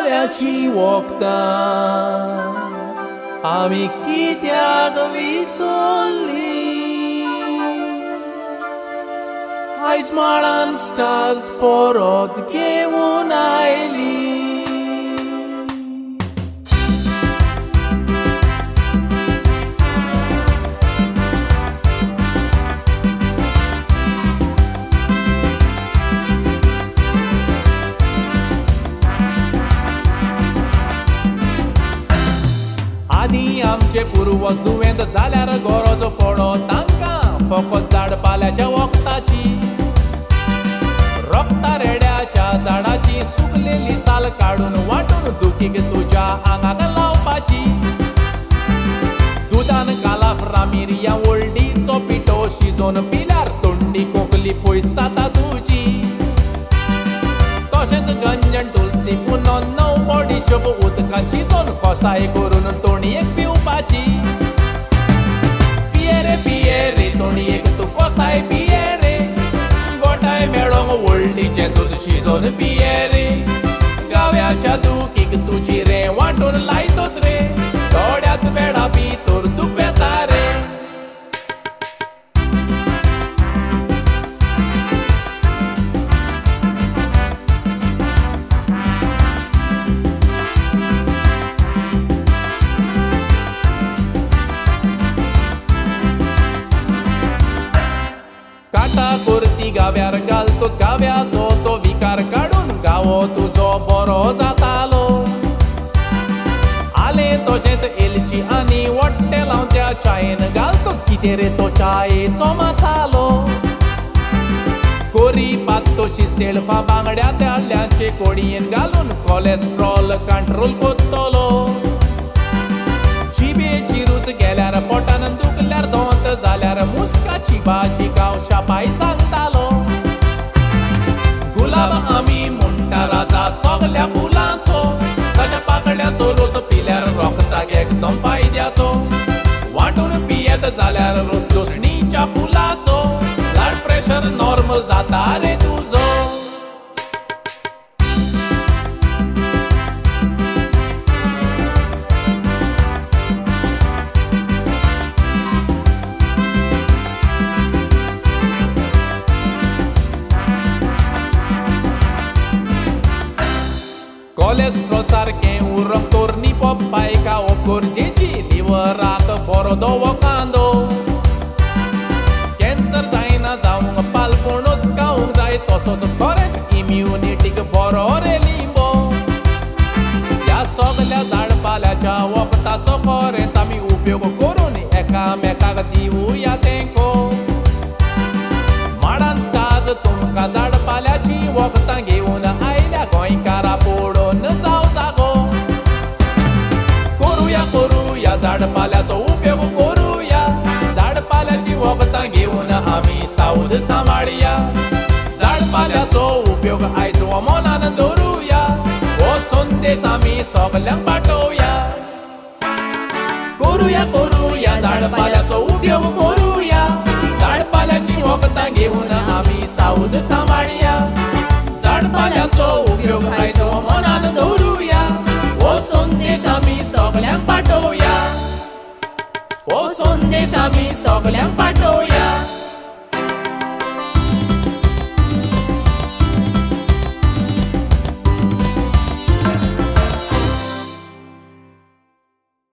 गाव्याची वखदां आमी कित्याक विसरली? आयज माळान स्टार्स परत घेवन आयली. आदी आमचे पूर्वज दुवेंत जाल्यार गरज पडो तांकां फकत झाडपाल्याच्या वखदाची. रक्ता रेड्याच्या झाडाची सुकलेली साल काडून वाटून दुखीक तुज्या आंगाक लावपाची. दुदान कालाफ्रां मिरयां वळडीचो पिठो शिजोवन पिल्यार तोंडी खोंकली पयस जाता तुजी. तशेंच गंजन तुलसी पुनो णव बडीशोप उदकांत शिजोवन कसाय करून तोणयेक पिवपाची. पिये रे तोणयेक तूं कसाय पिये रे. गोठाय मेळोंक व्हडलीचें दूद शिजोवन पिये रे. गाव्याच्या दुखीक तुजी रे वांटून लायतोच रे. थोड्याच वेळा भितर दूख येता रे. काटा कुर्ती गाव्यार घालतोच गाव्याचो तो विकार काडून गावो तुजो बरो जातालो. आले तशेंच एलची आनी वट्टे लावन त्या चायेन घालतोच कितें रे तो चायेचो मसालो. कोरी पातो शिस्तेळफा बांगड्या ताल्ल्याचे कोडयेन घालून कोलेस्ट्रॉल कंट्रोल करतलो. जिबेची रूच गेल्यार पोटान दुखल्यार दोंत जाल्यार मुस्काची भाजी गांवच्या पाय सांगतालो. गुलाब आमी म्हणटा राजा सगल्या फुलांचो. ताच्या पाकळ्याचो रोस पिल्यार रगताक एकदम फायद्याचो. वांटून पियेत जाल्यार रोस दसणीच्या फुलाचो. ब्लड प्रेशर नॉर्मल जाता रे तुजो. कोलेस्ट्रॉल सारकें उरप तोरणी पप्पाय खावप गरजेची. लिव्हराक बरो धवो कांदो. कॅन्सर जायना जावंक पालपणूच खावंक जाय तसोच खरेंच इम्युनिटीक बरो रे लिंबो. ह्या सगल्या झाडपाल्याच्या वखदाचो खरेंच आमी उपयोग करून एकामेकाक दिवुया तेंको. माडान स्टार्स तुमकां झाडपाल्याची वखदां घेवन आयल्या गोंयकारा पडोवन जाव जागो. करुया झाडपाल्याचो उपयोग करुया. झाडपाल्याची वखदां घेवन आमी सावध सांबाळया. झाडपाल्याचो उपयोग आयज हो मनान दवरुया. हो संदेश आमी सगल्यांक पाठोवया. करुया झाडपाल्याचो उपयोग करुया. झाडपाल्याची वखदां घेवन आमी सावध सांबाळया. झाडपाल्याचो उपयोग आयज हो मनान दवरुया. हो संदेश आमी सगल्यांक पाठोवया. हो संदेश आमी सगल्यांक